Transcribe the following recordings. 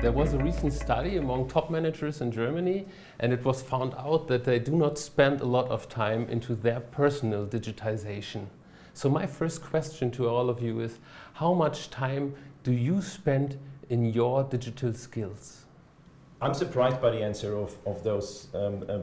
There was a recent study among top managers in Germany, and it was found out that they do not spend a lot of time into their personal digitization. So my first question to all of you is, how much time do you spend in your digital skills? I'm surprised by the answer of those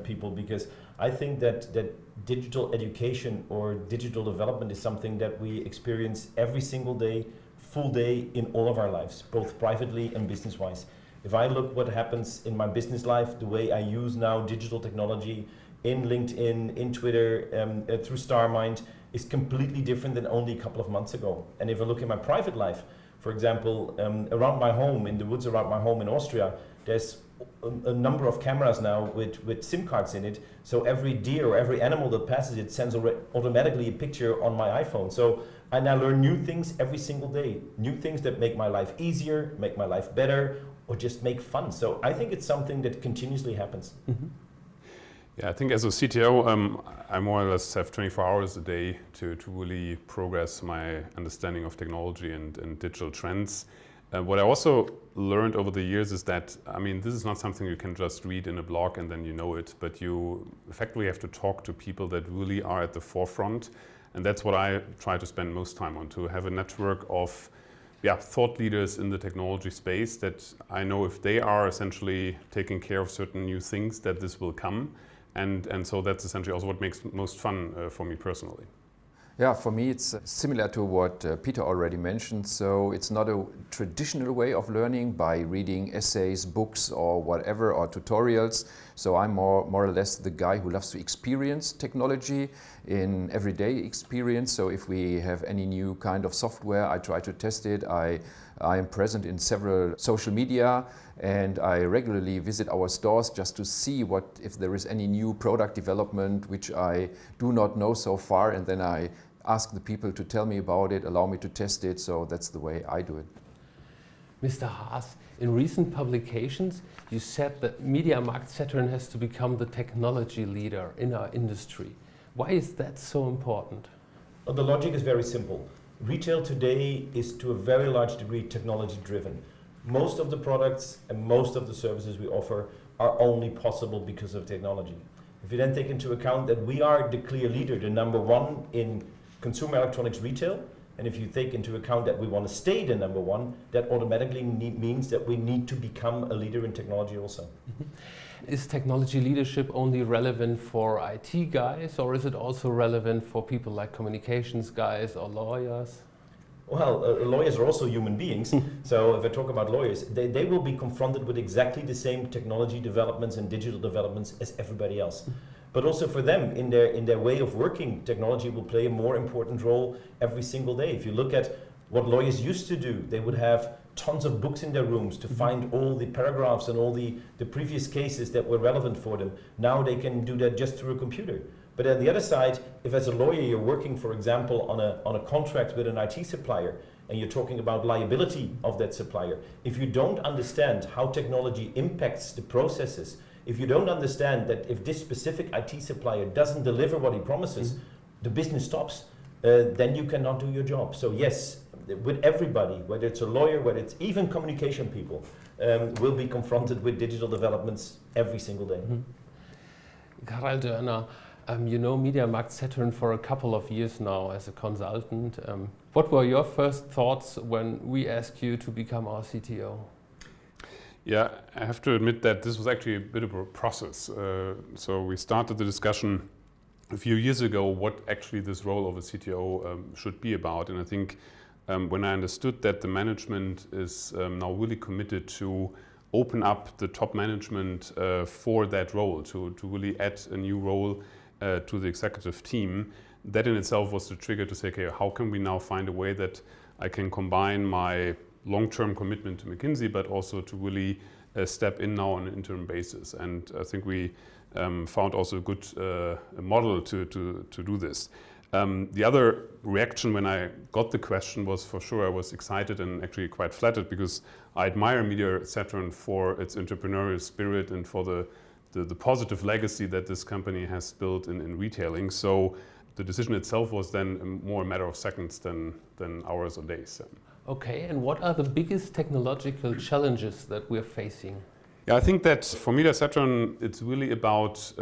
people, because I think that digital education or digital development is something that we experience every single day, full day in all of our lives, both privately and business-wise. If I look what happens in my business life, the way I use now digital technology in LinkedIn, in Twitter, through StarMind, is completely different than only a couple of months ago. And if I look at my private life, for example, around my home, in the woods around my home in Austria, there's a number of cameras now with SIM cards in it. So every deer or every animal that passes it sends automatically a picture on my iPhone. So I now learn new things every single day. New things that make my life easier, make my life better, or just make fun. So I think it's something that continuously happens. Mm-hmm. Yeah, I think as a CTO, I more or less have 24 hours a day to really progress my understanding of technology and digital trends. What I also learned over the years is that, I mean, this is not something you can just read in a blog and then you know it, but you effectively have to talk to people that really are at the forefront. And that's what I try to spend most time on, to have a network of thought leaders in the technology space that I know if they are essentially taking care of certain new things, that this will come. And so that's essentially also what makes most fun for me personally. Yeah, for me it's similar to what Pieter already mentioned. So it's not a traditional way of learning by reading essays, books or whatever, or tutorials. So I'm more or less the guy who loves to experience technology in everyday experience. So if we have any new kind of software, I try to test it. I am present in several social media, and I regularly visit our stores just to see if there is any new product development which I do not know so far, and then I ask the people to tell me about it, allow me to test it. So that's the way I do it. Mr. Haas, in recent publications, you said that MediaMarktSaturn has to become the technology leader in our industry. Why is that so important? Well, the logic is very simple. Retail today is to a very large degree technology driven. Most of the products and most of the services we offer are only possible because of technology. If you then take into account that we are the clear leader, the number one in consumer electronics retail, and if you take into account that we want to stay the number one, that automatically means that we need to become a leader in technology also. Mm-hmm. Is technology leadership only relevant for IT guys, or is it also relevant for people like communications guys or lawyers? Well, lawyers are also human beings. So if I talk about lawyers, they will be confronted with exactly the same technology developments and digital developments as everybody else. But also for them, in their way of working, technology will play a more important role every single day. If you look at what lawyers used to do, they would have tons of books in their rooms to find all the paragraphs and all the previous cases that were relevant for them. Now they can do that just through a computer. But on the other side, if as a lawyer you're working, for example, on a contract with an IT supplier, and you're talking about liability of that supplier, if you don't understand how technology impacts the processes, if you don't understand that if this specific IT supplier doesn't deliver what he promises, the business stops, then you cannot do your job. So yes, with everybody, whether it's a lawyer, whether it's even communication people, will be confronted with digital developments every single day. Karel Dörner, you know MediaMarktSaturn for a couple of years now as a consultant. What were your first thoughts when we asked you to become our CTO? Yeah, I have to admit that this was actually a bit of a process. So we started the discussion a few years ago what actually this role of a CTO should be about. And I think when I understood that the management is now really committed to open up the top management for that role, to really add a new role to the executive team, that in itself was the trigger to say, okay, how can we now find a way that I can combine my long-term commitment to McKinsey, but also to really step in now on an interim basis. And I think we found also a good model to do this. The other reaction when I got the question was, for sure, I was excited and actually quite flattered, because I admire MediaSaturn for its entrepreneurial spirit and for the positive legacy that this company has built in retailing. So the decision itself was then more a matter of seconds than hours or days. Okay, and what are the biggest technological challenges that we're facing? Yeah, I think that for MediaMarktSaturn, it's really about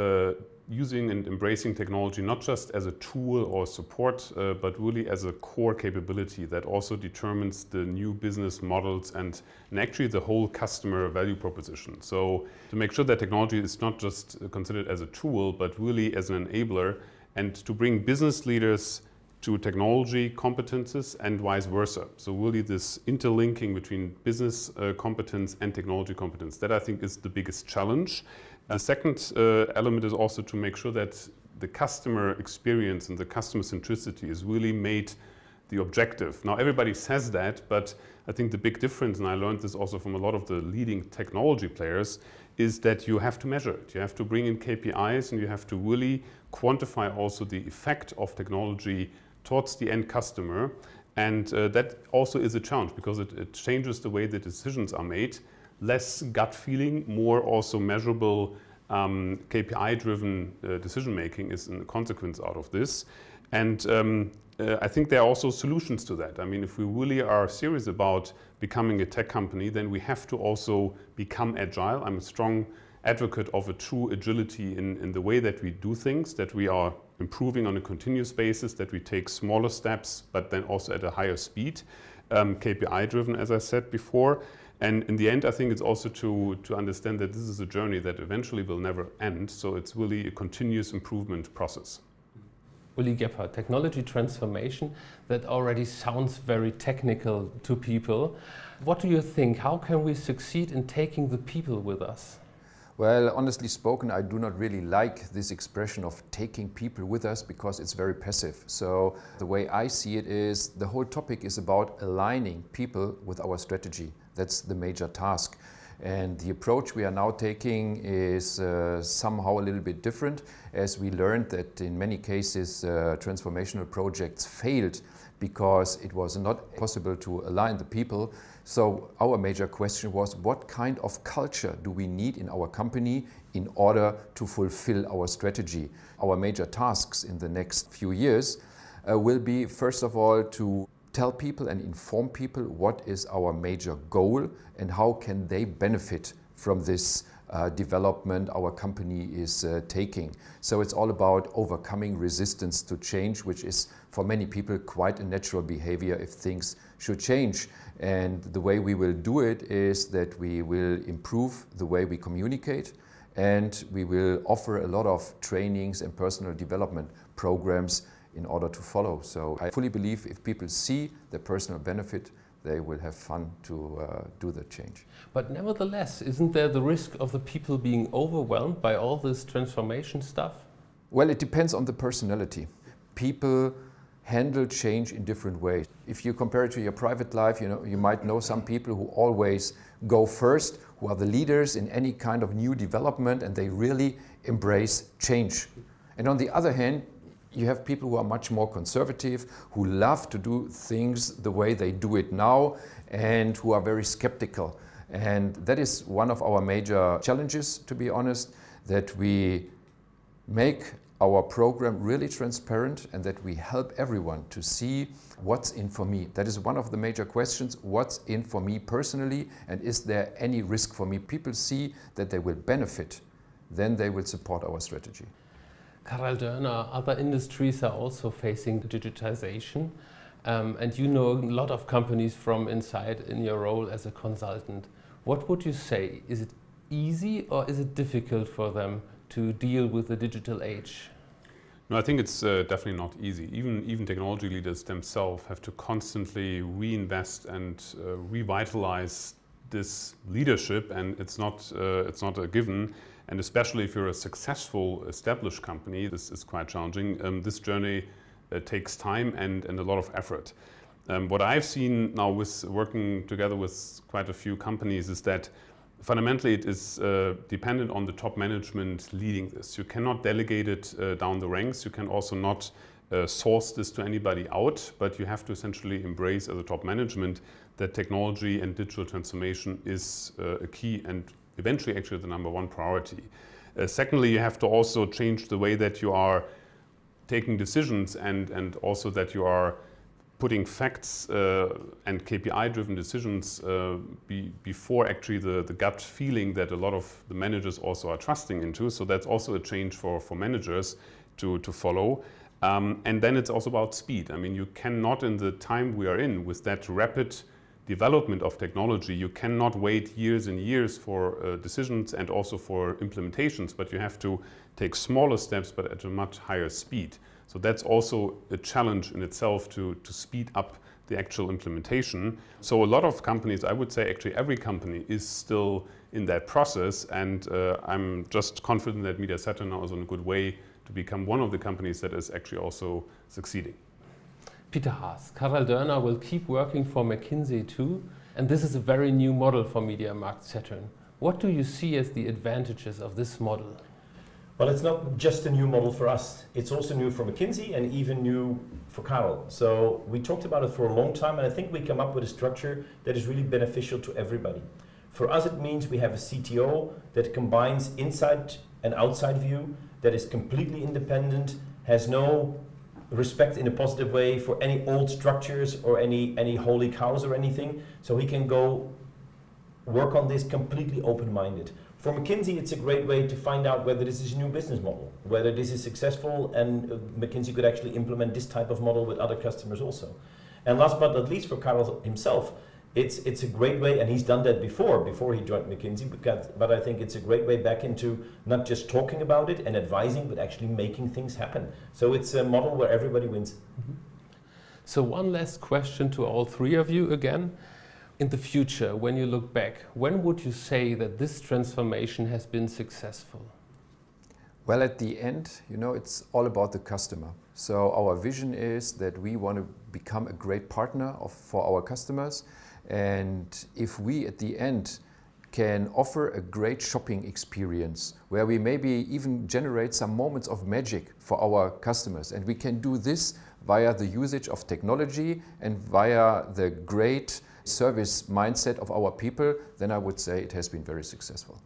using and embracing technology not just as a tool or support, but really as a core capability that also determines the new business models and actually the whole customer value proposition. So to make sure that technology is not just considered as a tool, but really as an enabler, and to bring business leaders to technology competences and vice versa. So really this interlinking between business competence and technology competence, that I think is the biggest challenge. The second element is also to make sure that the customer experience and the customer centricity is really made the objective. Now everybody says that, but I think the big difference, and I learned this also from a lot of the leading technology players, is that you have to measure it. You have to bring in KPIs and you have to really quantify also the effect of technology towards the end customer. And that also is a challenge because it changes the way the decisions are made. Less gut feeling, more also measurable KPI-driven decision making is a consequence out of this. And I think there are also solutions to that. I mean, if we really are serious about becoming a tech company, then we have to also become agile. I'm a strong advocate of a true agility in the way that we do things, that we are improving on a continuous basis, that we take smaller steps, but then also at a higher speed, KPI-driven, as I said before. And in the end, I think it's also to understand that this is a journey that eventually will never end. So it's really a continuous improvement process. Ulli, Geppert, technology transformation, that already sounds very technical to people. What do you think? How can we succeed in taking the people with us? Well, honestly spoken, I do not really like this expression of taking people with us because it's very passive. So the way I see it is the whole topic is about aligning people with our strategy. That's the major task. And the approach we are now taking is somehow a little bit different, as we learned that in many cases transformational projects failed because it was not possible to align the people. So our major question was, what kind of culture do we need in our company in order to fulfill our strategy? Our major tasks in the next few years will be, first of all, to tell people and inform people what is our major goal and how can they benefit from this development our company is taking. So it's all about overcoming resistance to change, which is for many people quite a natural behavior if things should change. And the way we will do it is that we will improve the way we communicate, and we will offer a lot of trainings and personal development programs in order to follow. So I fully believe if people see the personal benefit, they will have fun to do the change. But nevertheless, isn't there the risk of the people being overwhelmed by all this transformation stuff? Well, it depends on the personality. People handle change in different ways. If you compare it to your private life, you might know some people who always go first, who are the leaders in any kind of new development, and they really embrace change. And on the other hand, you have people who are much more conservative, who love to do things the way they do it now, and who are very skeptical. And that is one of our major challenges, to be honest, that we make our program really transparent and that we help everyone to see what's in for me. That is one of the major questions, what's in for me personally, and is there any risk for me? People see that they will benefit, then they will support our strategy. Karel, Dörner, other industries are also facing digitization, and you know a lot of companies from inside in your role as a consultant. What would you say? Is it easy or is it difficult for them to deal with the digital age? No, I think it's definitely not easy. Even technology leaders themselves have to constantly reinvest and revitalize this leadership, and it's not a given. And especially if you're a successful, established company, this is quite challenging. This journey takes time and a lot of effort. What I've seen now with working together with quite a few companies is that fundamentally it is dependent on the top management leading this. You cannot delegate it down the ranks. You can also not source this to anybody out, but you have to essentially embrace as a top management that technology and digital transformation is a key and eventually actually the number one priority. Secondly, you have to also change the way that you are taking decisions and also that you are putting facts and KPI-driven decisions before actually the gut feeling that a lot of the managers also are trusting into. So that's also a change for managers to follow. And then it's also about speed. I mean, you cannot, in the time we are in, with that rapid development of technology, you cannot wait years and years for decisions and also for implementations, but you have to take smaller steps but at a much higher speed. So that's also a challenge in itself to speed up the actual implementation. So a lot of companies, I would say actually every company is still in that process, and I'm just confident that MediaSaturn now is on a good way to become one of the companies that is actually also succeeding. Pieter Haas, Karel Dörner will keep working for McKinsey too, and this is a very new model for MediaMarktSaturn. What do you see as the advantages of this model? Well, it's not just a new model for us. It's also new for McKinsey and even new for Karel. So we talked about it for a long time, and I think we come up with a structure that is really beneficial to everybody. For us, it means we have a CTO that combines inside and outside view, that is completely independent, has no respect in a positive way for any old structures or any holy cows or anything. So he can go work on this completely open-minded. For McKinsey, it's a great way to find out whether this is a new business model, whether this is successful, and McKinsey could actually implement this type of model with other customers also. And last but not least, for Karel himself, it's a great way, and he's done that before he joined McKinsey, but I think it's a great way back into not just talking about it and advising, but actually making things happen. So it's a model where everybody wins. Mm-hmm. So one last question to all three of you again. In the future, when you look back, when would you say that this transformation has been successful? Well, at the end, it's all about the customer. So our vision is that we want to become a great partner for our customers. And if we, at the end, can offer a great shopping experience where we maybe even generate some moments of magic for our customers, and we can do this via the usage of technology and via the great service mindset of our people, then I would say it has been very successful.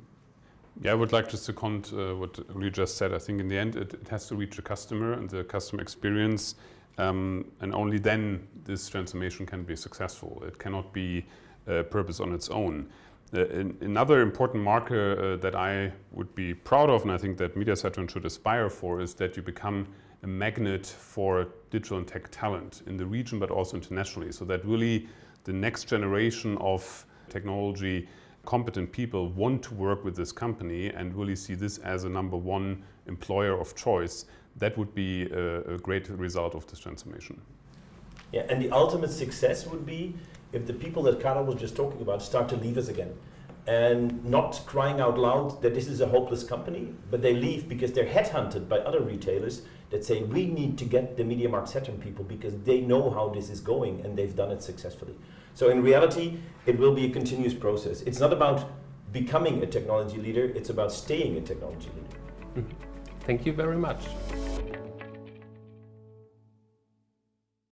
Yeah, I would like to second what Ulli just said. I think in the end it has to reach the customer and the customer experience, and only then this transformation can be successful. It cannot be a purpose on its own. Another important marker that I would be proud of, and I think that MediaSaturn should aspire for, is that you become a magnet for digital and tech talent in the region but also internationally, so that really the next generation of technology competent people want to work with this company and really see this as a number one employer of choice. That would be a great result of this transformation. Yeah, and the ultimate success would be if the people that Karel was just talking about start to leave us again. And not crying out loud that this is a hopeless company, but they leave because they're headhunted by other retailers that say, we need to get the MediaMarktSaturn people because they know how this is going and they've done it successfully. So in reality, it will be a continuous process. It's not about becoming a technology leader, it's about staying a technology leader. Thank you very much.